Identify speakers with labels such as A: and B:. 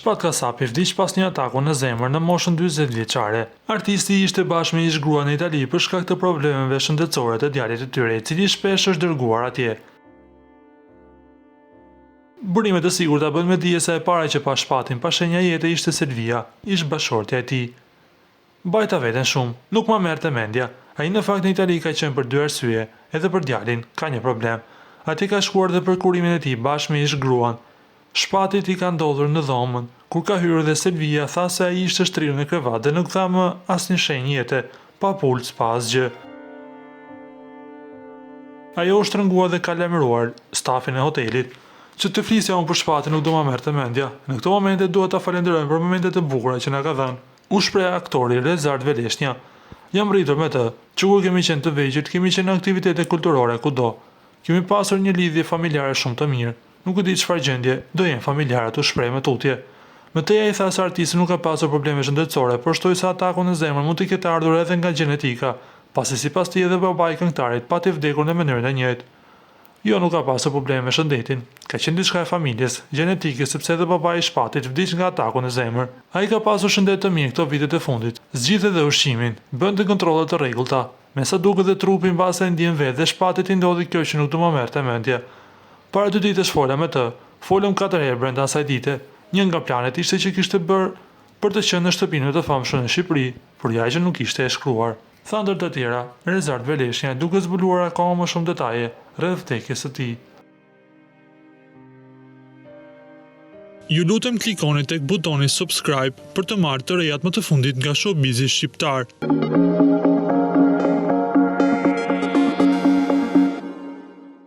A: Shpat Kasapi vdiq pas një ataku në zemër në moshën 40 vjeçare. Artisti ishte bashkë me ish grua në Itali për shkak të problemeve shëndetësore të djalit të tyre, i cili shpesh është dërguar atje. Burimet e sigurta bën me dije se e para që pa shpatin pa shenja jete ishte Selvia, ish bashortja e tij. Bajta veten shumë, nuk ma merrte mendja. Ai në fakt në Itali ka qenë për 2 arsye, edhe për djalin ka një problem. Ati ka shkuar dhe për kurimin e tij bashkë me ish gruan. Shpatit i ka ndodhur në dhomën, kur ka hyrë dhe Selvia tha se ai ishte shtrirë në krevat dhe nuk tha më asnjë shenjë jete, pa pulс, pa asgjë. Ajo është rëngua dhe ka lajmëruar stafin e hotelit, që të flisja unë për Shpatin nuk do ma merrte mendja. Në këto momente duhet ta falenderojmë për momentet e bukura që na ka dhënë. U shpreh aktori Rezard Veleshnja. Jam rritur me të, që kur kemi qenë të vegjël, kemi qenë në aktivitete kulturore kudo. Kemi pasur një lidhje familjare shumë të mirë. Nuk e di çfarë gjendje do jenë familjarët, u shpreh me tutje. Me të ai tha se artisti nuk ka pasur probleme shëndetësore, por shtoi se ataku në zemër mund të ketë ardhur edhe nga gjenetika, pasi sipas tij edhe babai i këngëtarit pati vdekur në mënyrën e njëjtë. Jo, nuk ka pasur probleme me shëndetin. Ka qenë diçka e familjes, gjenetike, sepse edhe babai i Shpatit vdiq nga ataku në zemër. Ai ka pasur shëndet të mirë këto vitet e fundit. Zgjidhte edhe ushqimin, bënte kontrolle të rregullta. Me sa duket dhe trupi mbase ndjen vetë dhe Shpatit i ndodhi kjo që nuk do më merrte mendje. Para 2 ditësh fola me të. Folëm 4 herë brenda asaj dite. Një nga planet ishte që kishte bërë për të qenë në shtëpinë të famshme në Shqipëri, por ja që nuk ishte e shkruar. Tha ndër të tjera, Rezard Veleshnja, duke zbuluar akoma më shumë detaje rreth vdekjes së tij. Ju lutem klikoni tek butoni subscribe për të marrë të rejat më të fundit nga showbizi shqiptar.